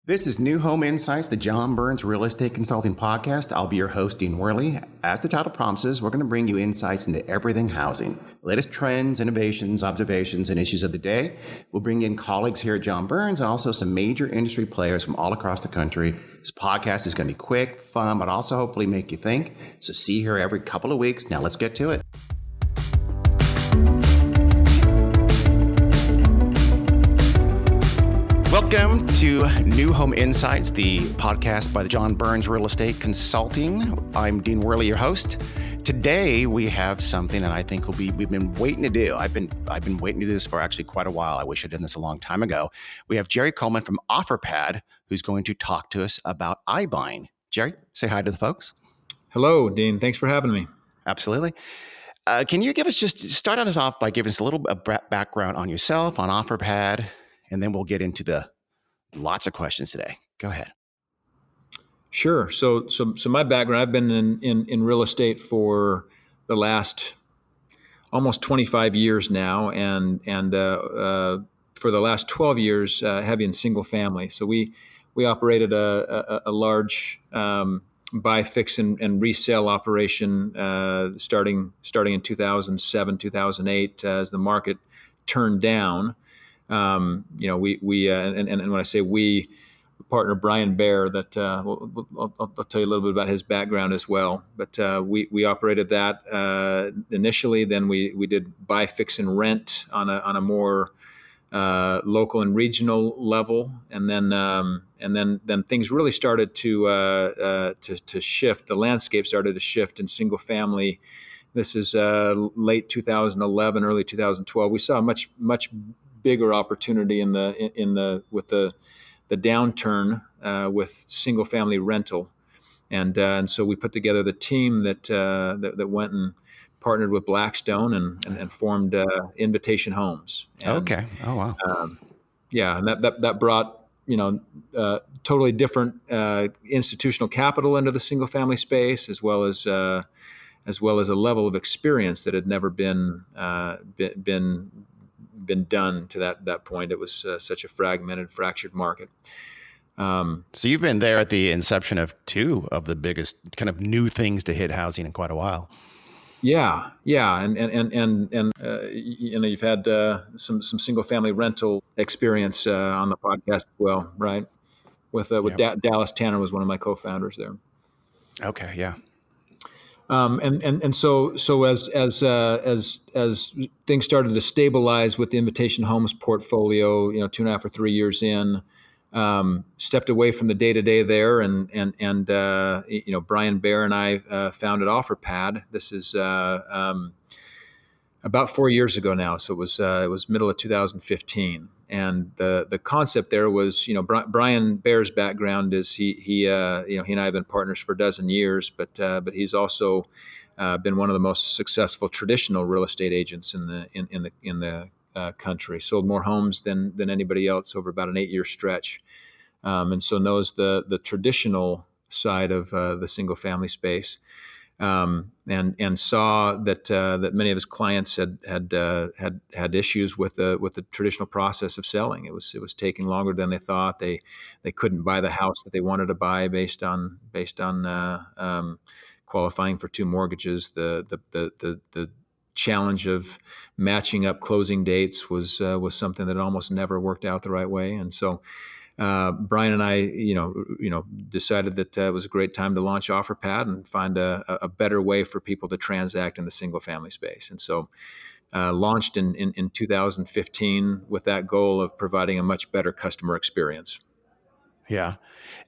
This is New Home Insights, the John Burns Real Estate Consulting Podcast. I'll be your host, Dean Wehrli. As the title promises, we're going to bring you insights into everything housing, latest trends, innovations, observations, and issues of the day. We'll bring in colleagues here at John Burns and also some major industry players from all across the country. This podcast is going to be quick, fun, but also hopefully make you think. So see you here every couple of weeks. Now let's get to it. Welcome to New Home Insights, the podcast by the John Burns Real Estate Consulting. I'm Dean Wehrli, your host. Today we have something that I think we've been waiting to do. I've been waiting to do this for actually quite a while. I wish I'd done this a long time ago. We have Jerry Coleman from Offerpad, who's going to talk to us about iBuying. Jerry, say hi to the folks. Hello, Dean. Thanks for having me. Absolutely. Can you start us off by giving us a little background on yourself, on Offerpad, and then we'll get into the lots of questions today. Go ahead. Sure. So my background, I've been in real estate for the last almost 25 years now, and for the last 12 years, heavy in single family. So we operated a large buy, fix, and resale operation starting in 2007, 2008 as the market turned down. And when I say we, partner Brian Baer, that I'll tell you a little bit about his background as well. But we operated that initially. Then we did buy, fix, and rent on a more local and regional level, and then things really started to shift. The landscape started to shift in single family. This is late 2011, early 2012. We saw a much bigger opportunity with the downturn with single family rental, and so we put together the team that went and partnered with Blackstone and formed Invitation Homes. And, okay. Oh wow. And that brought totally different institutional capital into the single family space, as well as a level of experience that had never been done to that point. It was such a fractured market. So you've been there at the inception of two of the biggest kind of new things to hit housing in quite a while. Yeah, and you've had some single family rental experience on the podcast as well, right? With Dallas Tanner was one of my co-founders there. Okay, yeah. So as things started to stabilize with the Invitation Homes portfolio, 2.5 or 3 years in, stepped away from the day-to-day there, and Brian Baer and I founded Offerpad. This is about 4 years ago now. So it was middle of 2015, and the concept there was, Brian Baer's background is he and I have been partners for a dozen years, but he's also been one of the most successful traditional real estate agents in the country. Sold more homes than anybody else over about an 8-year stretch, and so knows the traditional side of the single family space. And saw that many of his clients had issues with the traditional process of selling. It was taking longer than they thought. They couldn't buy the house that they wanted to buy based on qualifying for 2 mortgages. The challenge of matching up closing dates was something that almost never worked out the right way. And so Brian and I, decided that it was a great time to launch Offerpad and find a better way for people to transact in the single family space. And so launched in 2015 with that goal of providing a much better customer experience. Yeah.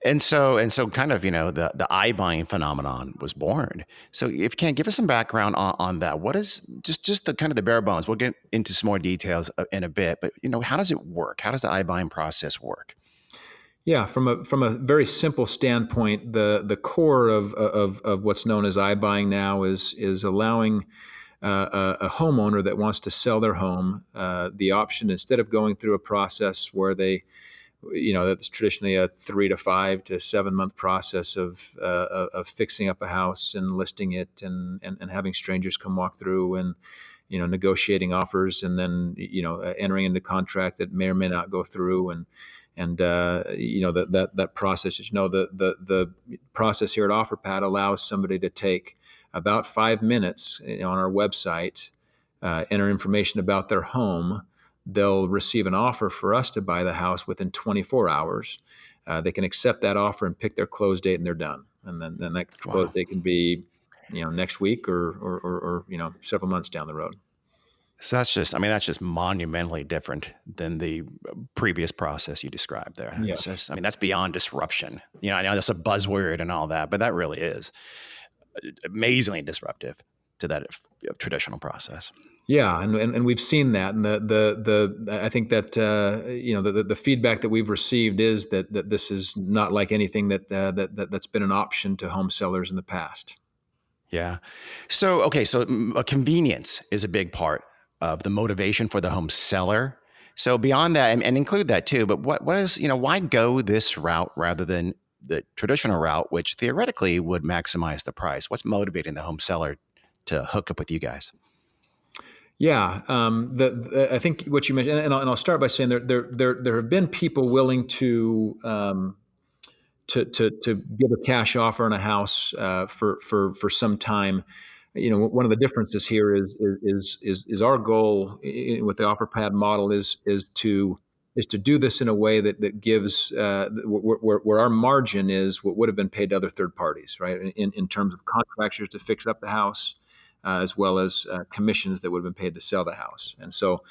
And so kind of, the iBuying phenomenon was born. So if you can give us some background on that, what is just the kind of the bare bones? We'll get into some more details in a bit, but how does it work? How does the iBuying process work? Yeah, from a very simple standpoint, the core of what's known as iBuying now is allowing a homeowner that wants to sell their home the option, instead of going through a process where they, that's traditionally a 3 to 5 to 7 month process of fixing up a house and listing it and having strangers come walk through and negotiating offers and then entering into contract that may or may not go through and that process. The process here at Offerpad allows somebody to take about 5 minutes on our website, enter information about their home. They'll receive an offer for us to buy the house within 24 hours. They can accept that offer and pick their close date, and they're done. And then that close Wow. date can be, next week or several months down the road. So that's just monumentally different than the previous process you described there. It's Yes. just, that's beyond disruption. I know that's a buzzword and all that, but that really is amazingly disruptive to that traditional process. Yeah, and we've seen that, and I think that the feedback that we've received is that this is not like anything that's been an option to home sellers in the past. Yeah. So, okay. So convenience is a big part of the motivation for the home seller. So beyond that, and include that too, but what is, why go this route rather than the traditional route, which theoretically would maximize the price? What's motivating the home seller to hook up with you guys? Yeah, I think what you mentioned, and I'll start by saying there have been people willing to give a cash offer on a house for some time. One of the differences here is our goal with the Offerpad model is to do this in a way that gives where our margin is what would have been paid to other third parties, right? In terms of contractors to fix up the house, as well as commissions that would have been paid to sell the house. And so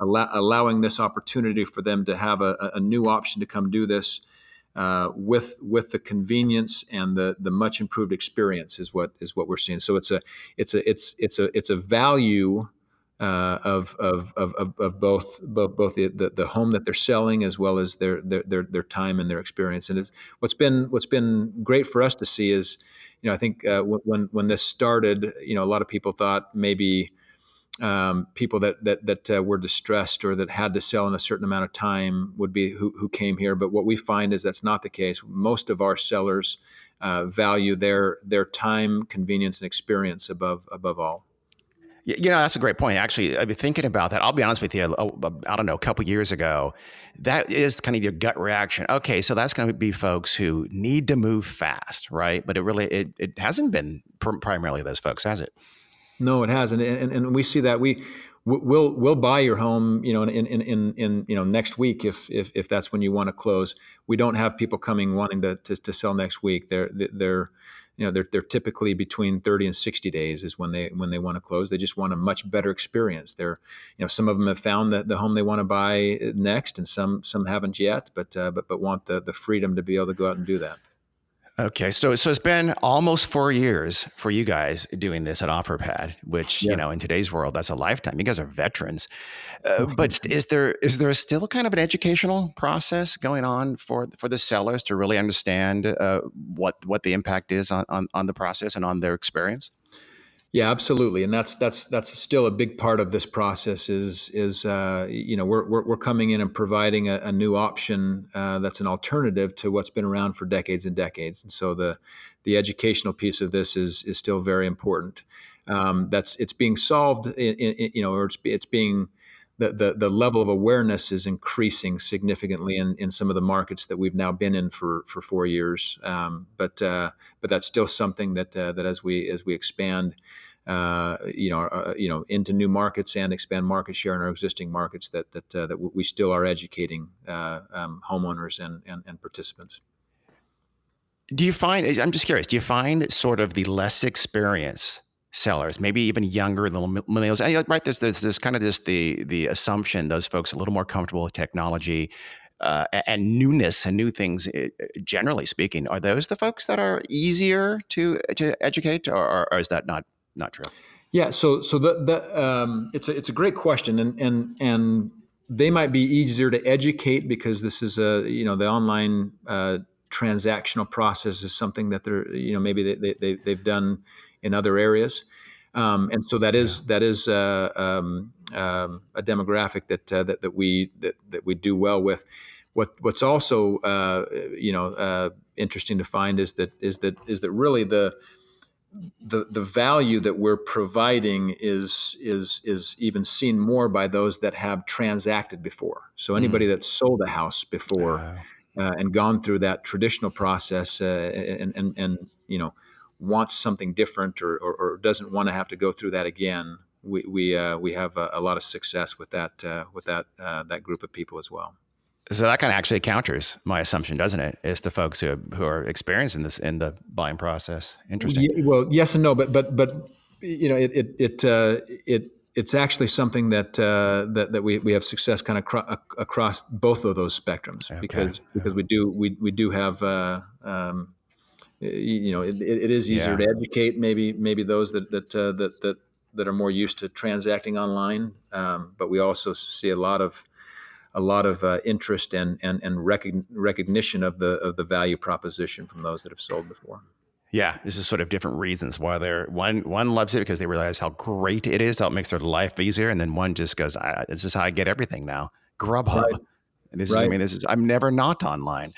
allowing this opportunity for them to have a new option to come do this with the convenience and the much improved experience is what we're seeing. So it's a value of both the home that they're selling as well as their time and their experience. And it's what's been great for us to see is, I think when this started, a lot of people thought maybe people that were distressed or that had to sell in a certain amount of time would be who came here. But what we find is that's not the case. Most of our sellers value their time, convenience, and experience above all. That's a great point. Actually, I've been thinking about that. I'll be honest with you. I don't know, a couple years ago, that is kind of your gut reaction. Okay, so that's going to be folks who need to move fast, right? But it hasn't been primarily those folks, has it? No, it hasn't, and we see that we'll buy your home, in next week if that's when you want to close. We don't have people coming wanting to sell next week. They're typically between 30 and 60 days is when they want to close. They just want a much better experience. Some of them have found the home they want to buy next, and some haven't yet, but want the freedom to be able to go out and do that. Okay, so it's been almost 4 years for you guys doing this at Offerpad, which in today's world, that's a lifetime. You guys are veterans. But is there still kind of an educational process going on for the sellers to really understand what the impact is on the process and on their experience? Yeah, absolutely, and that's still a big part of this process. We're coming in and providing a new option that's an alternative to what's been around for decades and decades, and so the educational piece of this is still very important. It's being solved, or it's being the level of awareness is increasing significantly in some of the markets that we've now been in for 4 years. But that's still something that as we expand, into new markets and expand market share in our existing markets, that we still are educating homeowners and participants. I'm just curious, do you find sort of the less experienced sellers, maybe even younger millennials, right? There's kind of the assumption those folks are a little more comfortable with technology and newness and new things, generally speaking. Are those the folks that are easier to educate, or is that not true? Yeah, so it's a great question, and they might be easier to educate because this is the online transactional process is something that they're maybe they've done in other areas, and so that is a demographic that we do well with. What's also interesting to find is that really the value that we're providing is even seen more by those that have transacted before. So anybody that's sold a house before Oh, and gone through that traditional process and wants something different or doesn't want to have to go through that again, we have a lot of success with that group of people as well. so that kind of actually counters my assumption, doesn't it? It's the folks who are experiencing this in the buying process. Interesting. Well, yes and no, but it's actually something that we have success kind of across both of those spectrums Okay. because we do have it is easier Yeah. to educate maybe those that are more used to transacting online, but we also see a lot of interest and recognition of the value proposition from those that have sold before. Yeah, this is sort of different reasons why they're one loves it because they realize how great it is, how it makes their life easier, and then one just goes, "This is how I get everything now." Grubhub, Right. and this is, I Right. mean, this is I'm never not online.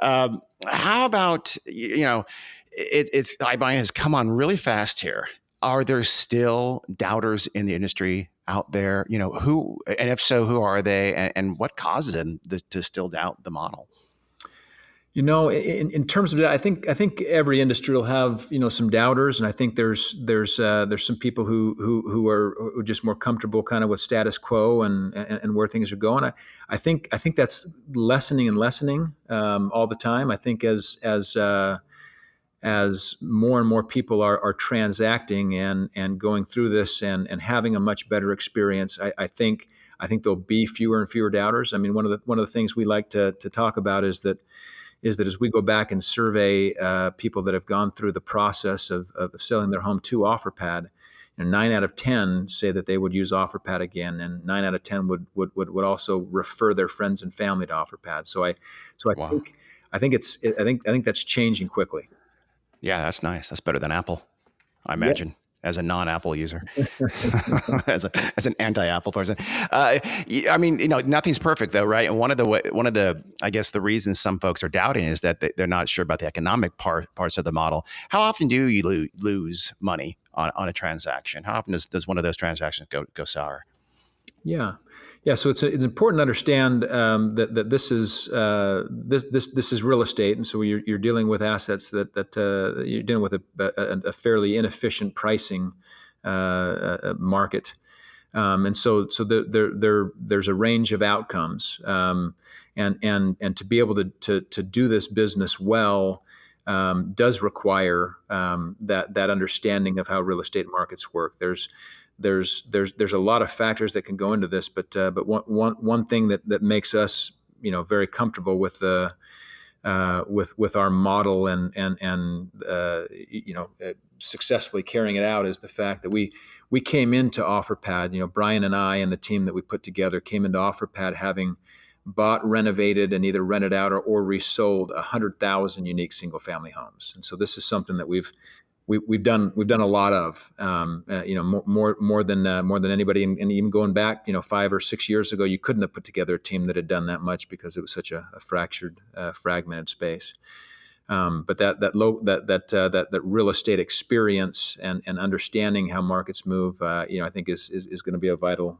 How about it's iBuying has come on really fast here. Are there still doubters in the industry out there? Who, and if so, who are they, and what causes them to still doubt the model? In terms of that, I think every industry will have some doubters, and I think there's some people who are just more comfortable kind of with status quo and where things are going. I think that's lessening and lessening all the time. I think as more and more people are transacting and going through this and having a much better experience, I think there'll be fewer and fewer doubters. I mean, one of the things we like to talk about is that as we go back and survey people that have gone through the process of selling their home to Offerpad, 9 out of 10 say that they would use Offerpad again, and 9 out of 10 would also refer their friends and family to Offerpad. So I Wow. think that's changing quickly. Yeah, that's nice. That's better than Apple, I Yeah. imagine, as a non-Apple user, as an anti-Apple person. I mean, nothing's perfect though, right? And one of the I guess the reasons some folks are doubting is that they're not sure about the economic parts of the model. How often do you lose money on a transaction? How often does one of those transactions go sour? Yeah, yeah. So it's important to understand that this is real estate, and so you're dealing with assets that you're dealing with a fairly inefficient pricing market, and so there's a range of outcomes, and to be able to do this business well. Does require that understanding of how real estate markets work. There's a lot of factors that can go into this, but one thing that makes us very comfortable with the with our model and successfully carrying it out is the fact that we came into Offerpad. Brian and I and the team that we put together came into Offerpad having bought, renovated, and either rented out or resold 100,000 unique single family homes, and so this is something that we've done a lot of, more than anybody, and even going back 5 or 6 years ago, you couldn't have put together a team that had done that much because it was such a fractured, fragmented space. But that real estate experience and understanding how markets move, I think is going to be a vital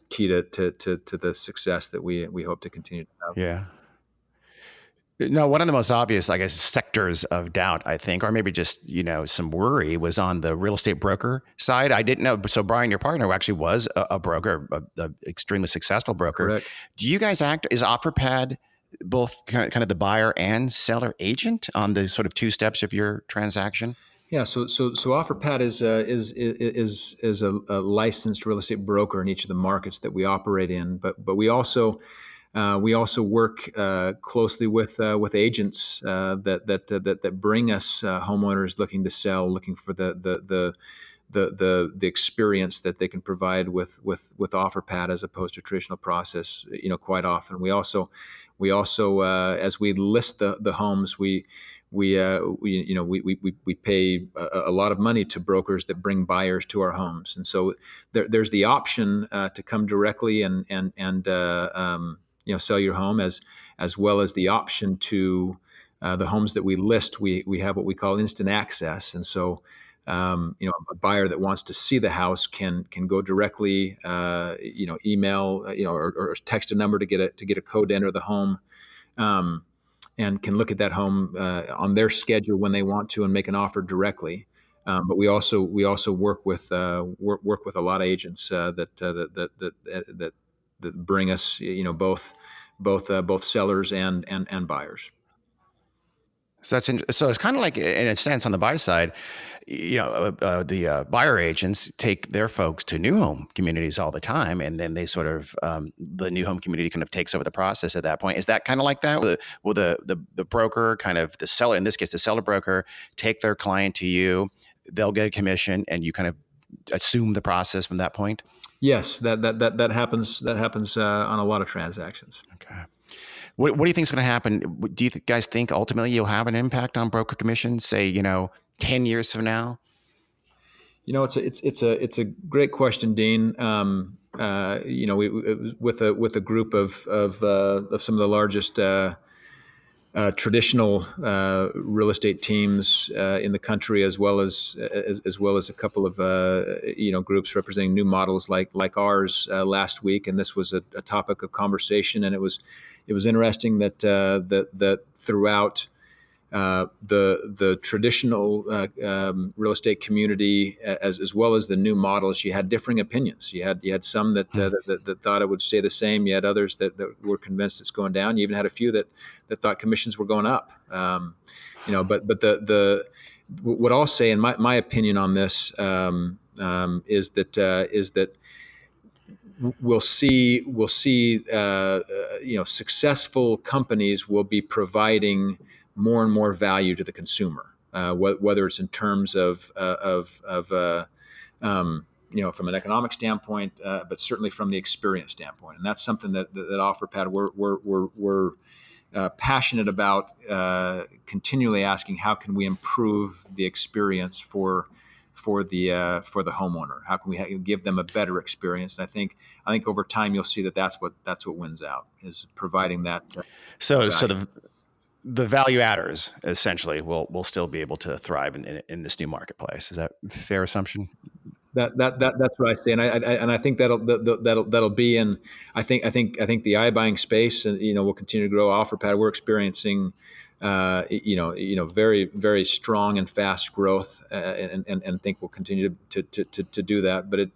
key to the success that we hope to continue to have. Yeah. No, one of the most obvious, I guess, sectors of doubt, I think, or maybe just, some worry was on the real estate broker side. I didn't know. So Brian, your partner actually was a broker, a extremely successful broker. Correct. Do you guys is Offerpad both kind of the buyer and seller agent on the sort of two steps of your transaction? Yeah, so Offerpad is a licensed real estate broker in each of the markets that we operate in, but we also work closely with agents that bring us homeowners looking to sell, looking for the experience that they can provide with Offerpad as opposed to traditional process. Quite often we also as we list the homes, we pay a lot of money to brokers that bring buyers to our homes, and so there's the option to come directly and sell your home, as well as the option to the homes that we list, we have what we call instant access, and so a buyer that wants to see the house can go directly, email, or text a number to get a code to enter the home, and can look at that home on their schedule when they want to and make an offer directly. But we also work with a lot of agents that bring us both sellers and buyers. So so it's kind of like, in a sense, on the buy side, the buyer agents take their folks to new home communities all the time, and then they sort of the new home community kind of takes over the process at that point. Is that kind of like that? Will the broker, kind of the seller, in this case, the seller broker, take their client to you? They'll get a commission, and you kind of assume the process from that point. Yes, that happens. That happens on a lot of transactions. Okay. What do you think is going to happen? Do you guys think ultimately you'll have an impact on broker commissions, say, 10 years from now? It's a great question, Dean. We with a group of some of the largest traditional real estate teams in the country, as well as a couple of groups representing new models like ours last week, and this was a topic of conversation, and it was interesting that throughout the traditional real estate community, as well as the new models, you had differing opinions. You had some that thought it would stay the same. You had others that were convinced it's going down. You even had a few that thought commissions were going up. But what I'll say, in my opinion on this, is that we'll see successful companies will be providing more and more value to the consumer, whether it's in terms of from an economic standpoint, but certainly from the experience standpoint. And that's something that Offerpad we're passionate about, continually asking, how can we improve the experience for the homeowner? How can we give them a better experience? And I think over time you'll see that's what wins out, is providing that. So the value adders essentially will still be able to thrive in this new marketplace. Is that a fair assumption? That's what I say, and I think that'll be in. I think the iBuying space, will continue to grow. Offerpad, we're experiencing, very, very strong and fast growth, and think we'll continue to do that. But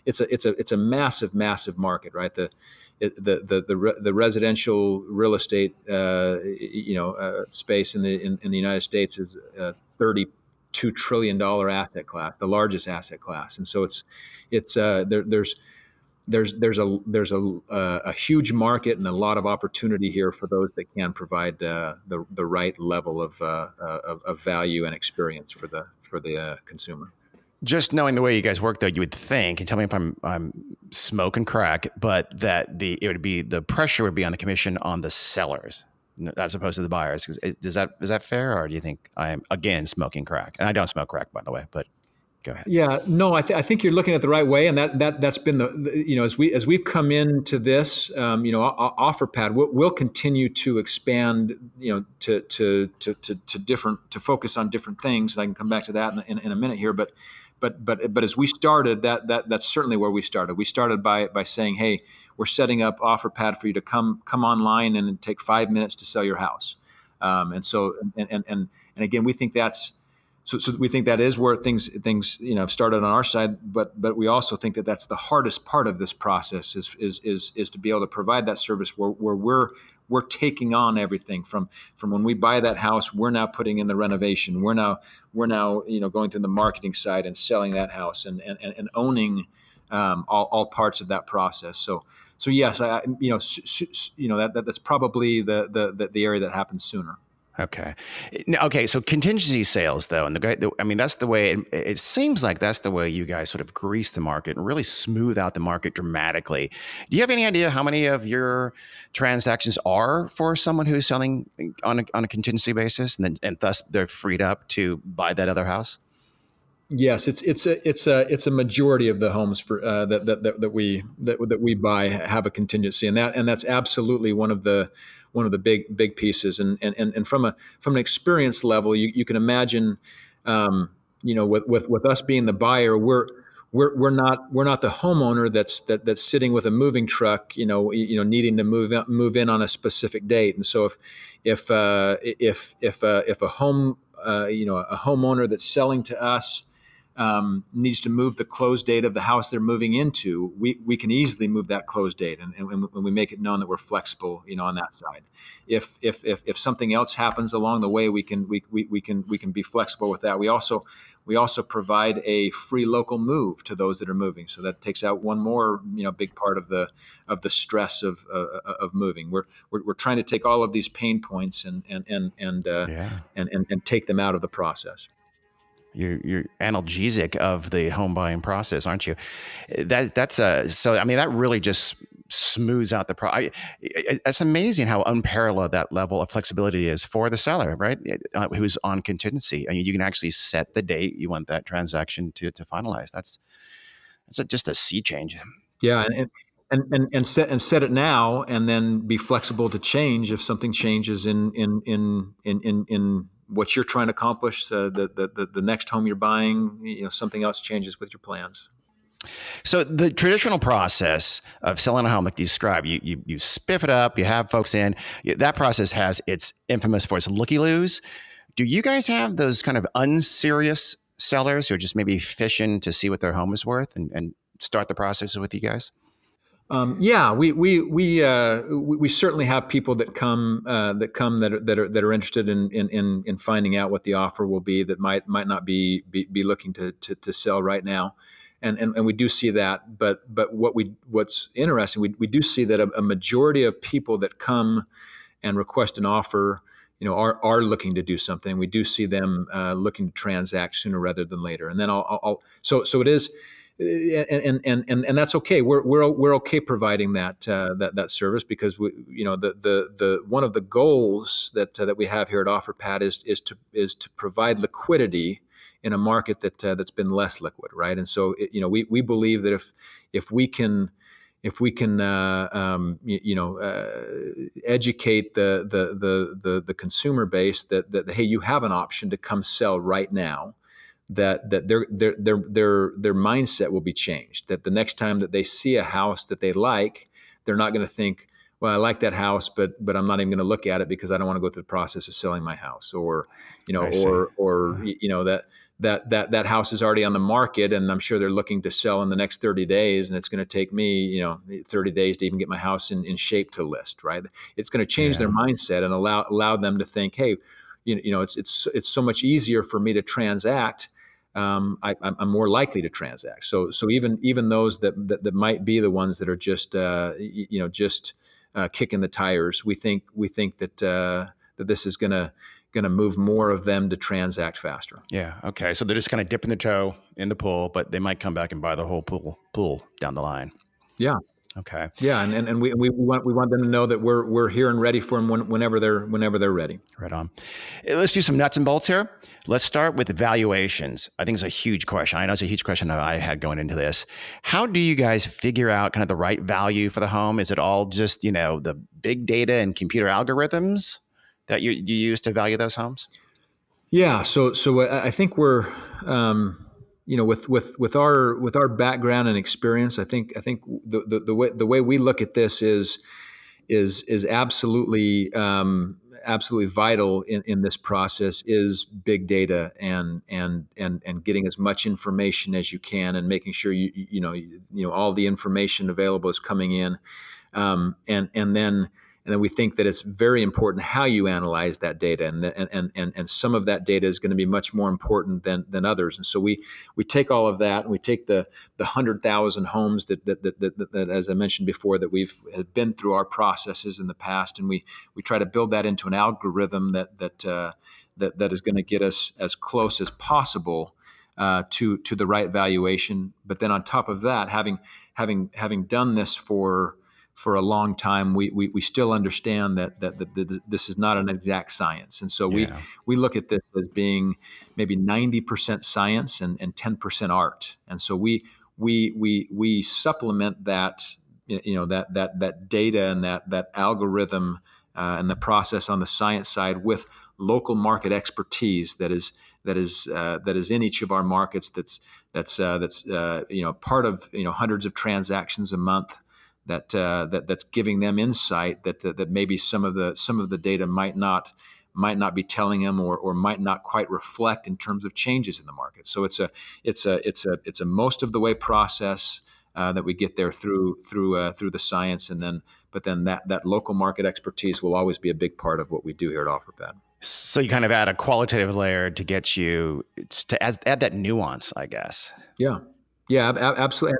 it's a massive market, right? The residential real estate space in the United States is $32 trillion asset class, the largest asset class, and so there's a huge market and a lot of opportunity here for those that can provide the right level of value and experience for the consumer. Just knowing the way you guys work, though, you would think, and tell me if I'm smoking crack, but that the pressure would be on the commission on the sellers as opposed to the buyers. Is that fair, or do you think I am again smoking crack? And I don't smoke crack, by the way, but go ahead. Yeah, no, I think you're looking at the right way, and that's been as we've come into this, Offerpad, we'll continue to expand, to focus on different things. I can come back to that in a minute here, but as we started, that's certainly where we started. We started by saying, hey, we're setting up Offerpad for you to come online and take 5 minutes to sell your house. And again, we think that's. So we think that is where things have started on our side, but we also think that that's the hardest part of this process is to be able to provide that service where we're taking on everything from when we buy that house. We're now putting in the renovation. We're now going through the marketing side and selling that house and owning all parts of that process. So yes, that's probably the area that happens sooner. Okay. So contingency sales, though, and that's the way it seems like that's the way you guys sort of grease the market and really smooth out the market dramatically. Do you have any idea how many of your transactions are for someone who's selling on a contingency basis, and thus they're freed up to buy that other house? Yes, it's a majority of the homes for that we buy have a contingency, and that's absolutely one of the big pieces. And from an experience level, you can imagine, with us being the buyer, we're not the homeowner that's sitting with a moving truck, needing to move in on a specific date. And so if a home a homeowner that's selling to us needs to move the close date of the house they're moving into, we can easily move that close date, and we make it known that we're flexible, on that side. If something else happens along the way, we can be flexible with that. We also provide a free local move to those that are moving, so that takes out one more big part of the stress of moving. We're trying to take all of these pain points Yeah. and take them out of the process. You're analgesic of the home buying process, aren't you? So. I mean, that really just smooths out the it's amazing how unparalleled that level of flexibility is for the seller, right? Who's on contingency. I mean, you can actually set the date you want that transaction to finalize. That's just a sea change. Yeah, and set it now, and then be flexible to change if something changes in what you're trying to accomplish. The next home you're buying, something else changes with your plans. So the traditional process of selling a home, like you described, you spiff it up, you have folks in. That process has its infamous for its looky-loos. Do you guys have those kind of unserious sellers who are just maybe fishing to see what their home is worth and start the process with you guys? Yeah, we certainly have people that come that are interested in finding out what the offer will be, that might not be looking to sell right now, and we do see that. But what's interesting, we do see that a majority of people that come and request an offer, are looking to do something. We do see them looking to transact sooner rather than later, and then so it is. And that's okay. We're okay providing that service, because the one of the goals that we have here at Offerpad is to provide liquidity in a market that's been less liquid, right? And so we believe that if we can educate the consumer base that hey, you have an option to come sell right now, that their mindset will be changed. That the next time that they see a house that they like, they're not going to think, well, I like that house, but I'm not even going to look at it because I don't want to go through the process of selling my house, or that house is already on the market, and I'm sure they're looking to sell in the next 30 days, and it's going to take me 30 days to even get my house in shape to list, right? It's going to change their mindset and allow them to think, hey, it's so much easier for me to transact. I'm more likely to transact. So even those that might be the ones that are just kicking the tires, we think that this is going to move more of them to transact faster. Yeah. Okay. So they're just kind of dipping their toe in the pool, but they might come back and buy the whole pool down the line. Yeah. Okay. Yeah, and we want them to know that we're here and ready for them whenever they're ready. Right on. Let's do some nuts and bolts here. Let's start with valuations. I think it's a huge question. I know it's a huge question that I had going into this. How do you guys figure out kind of the right value for the home? Is it all just the big data and computer algorithms that you use to value those homes? Yeah. So I think we're with our background and experience, I think the way we look at this is absolutely vital in this process is big data and getting as much information as you can, and making sure you all the information available is coming in, and then we think that it's very important how you analyze that data, and some of that data is going to be much more important than others. And so we take all of that, and we take the 100,000 homes that as I mentioned before, that we've been through our processes in the past, and we try to build that into an algorithm that is going to get us as close as possible to the right valuation. But then on top of that, having done this for for a long time, we still understand that this is not an exact science. And so Yeah. we look at this as being maybe 90% science and 10% art. And so we supplement that, that data and that algorithm and the process on the science side with local market expertise that is in each of our markets. That's part of hundreds of transactions a month. That's giving them insight that maybe some of the data might not be telling them or might not quite reflect in terms of changes in the market. So it's a most of the way process that we get there through the science, but then that local market expertise will always be a big part of what we do here at Offerpad. So you kind of add a qualitative layer to get you to add that nuance, I guess. Yeah, absolutely.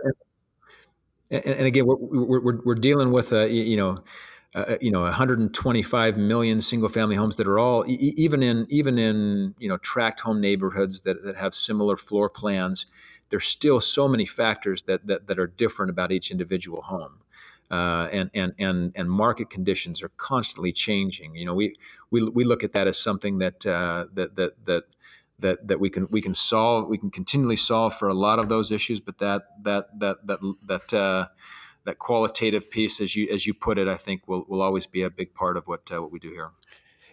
And again, we're dealing with 125 million single family homes that are all even in tract home neighborhoods that have similar floor plans. There's still so many factors that are different about each individual home. And market conditions are constantly changing. We look at that as something that we can solve. We can continually solve for a lot of those issues, but that qualitative piece, as you put it, I think will always be a big part of what we do here.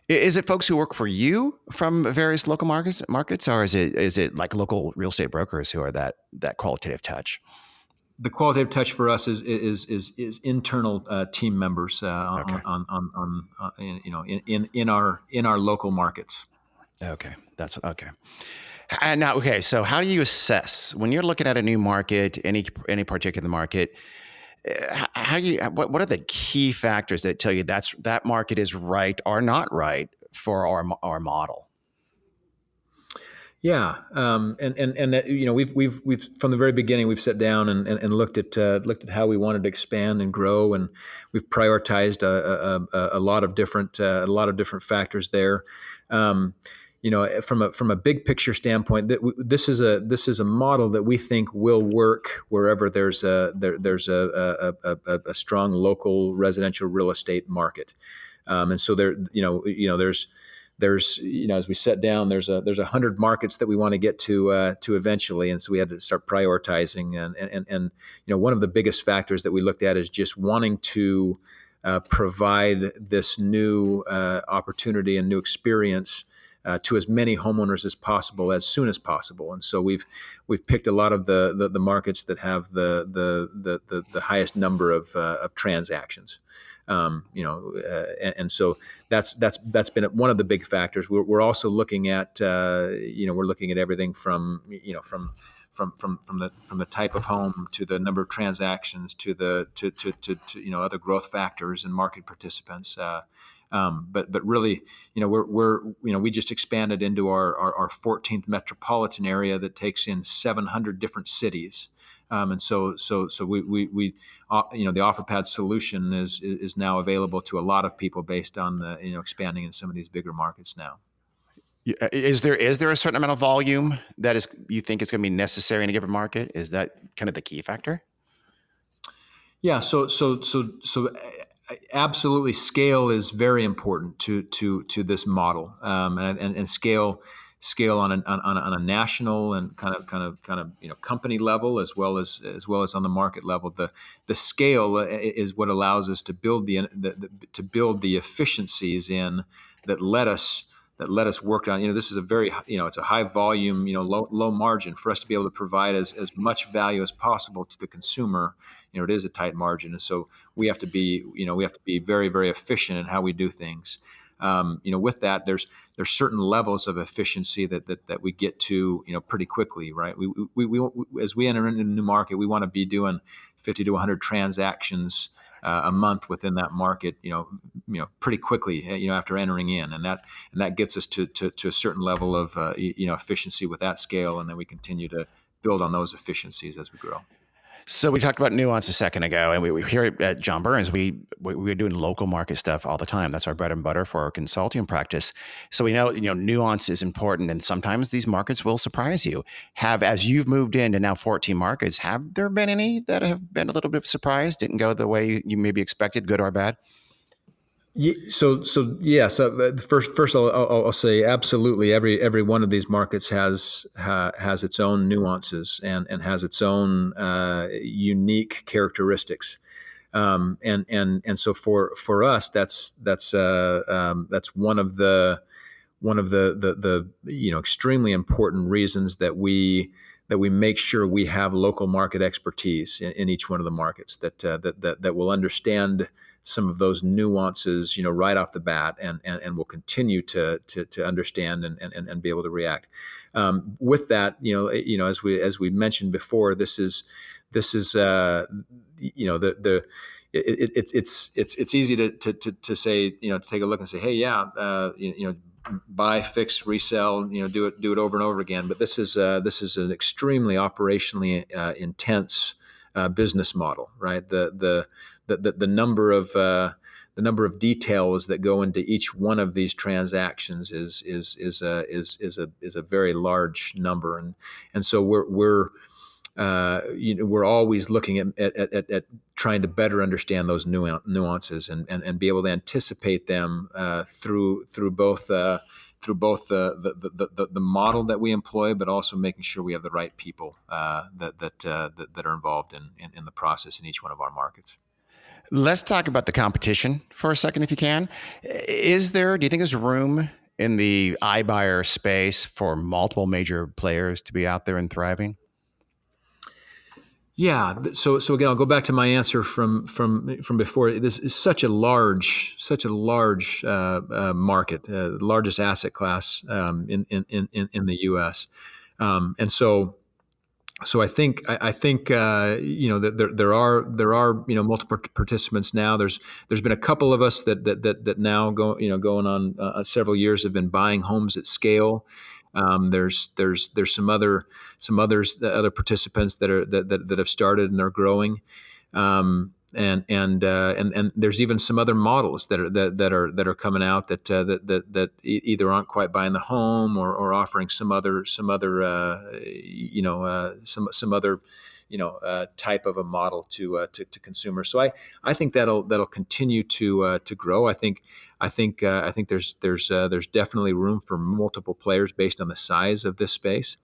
Is it folks who work for you from various local markets, or is it like local real estate brokers who are that qualitative touch? The qualitative touch for us is internal team members Okay. in our local markets. Okay, that's okay. And now, okay, so how do you assess when you're looking at a new market, any particular market? What are the key factors that tell you that market is right or not right for our model? Yeah, and we've from the very beginning we've sat down and looked at how we wanted to expand and grow, and we've prioritized a lot of different factors there. From a big picture standpoint, this is a model that we think will work wherever there's a strong local residential real estate market, and so there's as we set down, there's 100 markets that we want to get to eventually, and so we had to start prioritizing. And one of the biggest factors that we looked at is just wanting to provide this new opportunity and new experience to as many homeowners as possible as soon as possible. And so we've picked a lot of the markets that have the highest number of transactions. And so that's been one of the big factors. We're also looking at everything from the type of home to the number of transactions to other growth factors and market participants. But really, we just expanded into our 14th metropolitan area that takes in 700 different cities. And so we the Offerpad solution is now available to a lot of people based on expanding in some of these bigger markets now. Is there a certain amount of volume that you think is going to be necessary in a given market? Is that kind of the key factor? Yeah. So absolutely, scale is very important to this model, and scale on a national and kind of company level as well as on the market level. The scale is what allows us to build the efficiencies in that let us work on. This is a very it's a high volume low margin for us to be able to provide as much value as possible to the consumer. It is a tight margin, and so we have to be very, very efficient in how we do things. With that, there's certain levels of efficiency that we get to pretty quickly, right? We as we enter into a new market, we want to be doing 50 to 100 transactions a month within that market, pretty quickly, after entering in, and that gets us to a certain level of efficiency with that scale, and then we continue to build on those efficiencies as we grow. So we talked about nuance a second ago, and we here at John Burns, we're doing local market stuff all the time. That's our bread and butter for our consulting practice. So we know, nuance is important, and sometimes these markets will surprise you. As you've moved into now 14 markets, have there been any that have been a little bit surprised, didn't go the way you maybe expected, good or bad? First I'll say absolutely every one of these markets has its own nuances and has its own unique characteristics, and so for us that's one of the extremely important reasons that we make sure we have local market expertise in each one of the markets that will understand some of those nuances, right off the bat, and will continue to understand and be able to react. With that, as we mentioned before, it's easy to say, to take a look and say, hey, buy, fix, resell, do it over and over again. But this is an extremely operationally intense business model, right? The number of details that go into each one of these transactions is a very large number, and so we're always looking at trying to better understand those nuances and be able to anticipate them through both the model that we employ, but also making sure we have the right people that are involved in the process in each one of our markets. Let's talk about the competition for a second, if you can. Do you think there's room in the iBuyer space for multiple major players to be out there and thriving? Yeah. So again, I'll go back to my answer from before. This is such a large market, largest asset class in the U.S. And so I think that there are multiple participants now. There's been a couple of us that now going on several years have been buying homes at scale. There's some other participants that have started and are growing, and there's even some other models that are coming out that either aren't quite buying the home or offering some other type of a model to consumers. So I think that'll continue to grow. I think there's definitely room for multiple players based on the size of this space.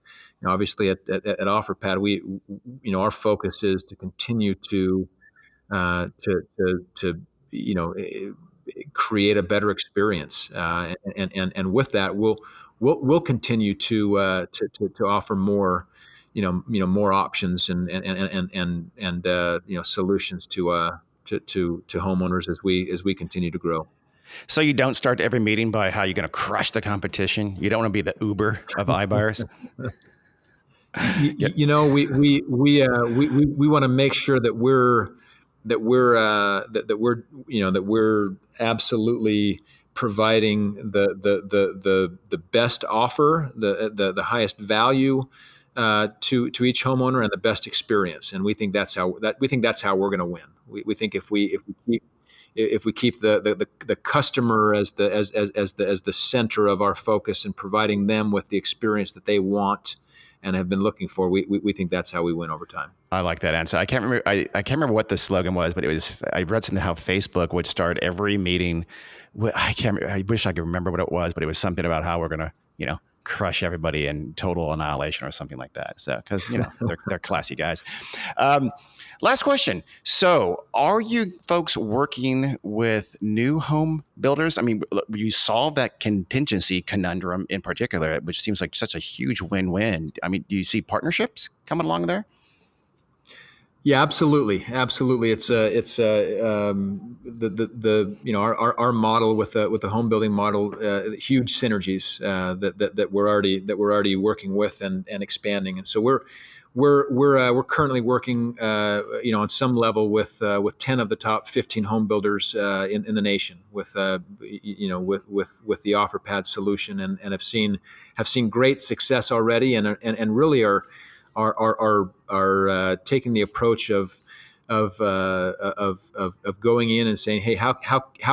Obviously at Offerpad, our focus is to continue to create a better experience, and with that we'll continue to offer more more options and solutions to homeowners as we continue to grow. So you don't start every meeting by how you're going to crush the competition. You don't want to be the Uber of iBuyers. We want to make sure that we're absolutely providing the best offer, the highest value to each homeowner, and the best experience. And we think that's how we're going to win. We think if we keep the customer as the center of our focus and providing them with the experience that they want and have been looking for, we think that's how we win over time. I like that answer. I can't remember. I can't remember what the slogan was, but I read something how Facebook would start every meeting. I wish I could remember what it was, but it was something about how we're going to crush everybody in total annihilation or something like that. So because they're classy guys. Last question. So are you folks working with new home builders? I mean, you solve that contingency conundrum in particular, which seems like such a huge win-win. I mean, do you see partnerships coming along there? Yeah, absolutely. It's our model with the home building model, huge synergies that we're already working with and expanding. And so we're currently working on some level with 10 of the top 15 home builders in the nation with the Offerpad solution, and have seen great success already, and really are are taking the approach of going in and saying, hey, how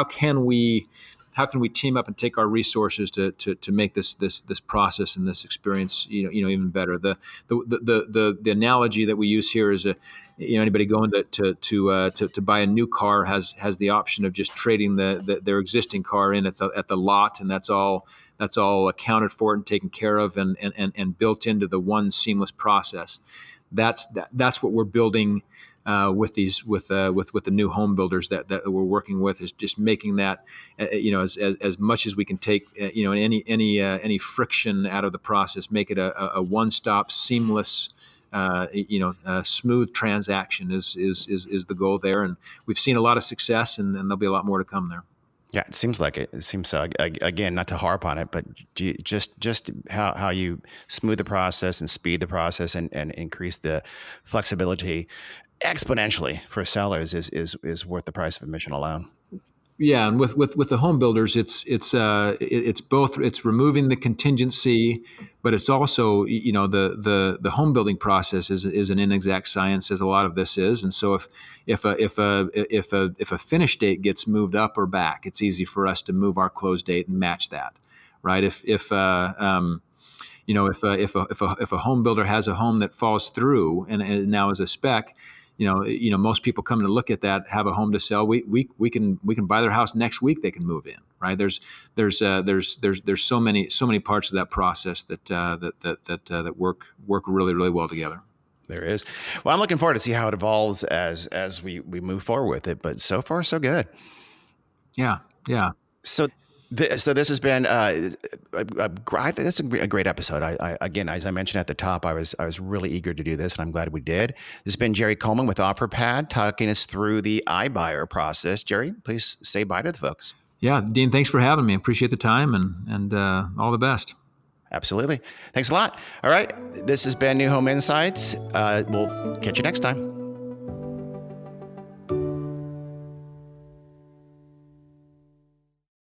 can we team up and take our resources to make this process and this experience even better. The analogy that we use here is anybody going to buy a new car has the option of just trading their existing car in at the lot, and that's all accounted for and taken care of and built into the one seamless process. That's what we're building with the new home builders that we're working with, is just making that as much as we can take any friction out of the process, make it a one-stop seamless smooth transaction is the goal there, and we've seen a lot of success, and there'll be a lot more to come there. Yeah, it seems like it. It seems so. Again, not to harp on it, but just how you smooth the process and speed the process and increase the flexibility exponentially for sellers is worth the price of admission alone. Yeah, and with the home builders, it's both. It's removing the contingency, but it's also the home building process is an inexact science, as a lot of this is. And so if a finish date gets moved up or back, it's easy for us to move our close date and match that, right? If a home builder has a home that falls through and now is a spec, most people come to look at that, have a home to sell. We can buy their house next week. They can move in, right? There's so many parts of that process that work really, really well together. There is. Well, I'm looking forward to see how it evolves as we move forward with it. But so far, so good. Yeah. So this has been that's a great episode. I again, as I mentioned at the top, I was really eager to do this, and I'm glad we did. This has been Jerry Coleman with Offerpad, talking us through the iBuyer process. Jerry, please say bye to the folks. Yeah, Dean, thanks for having me. Appreciate the time, and all the best. Absolutely. Thanks a lot. All right, this has been New Home Insights. We'll catch you next time.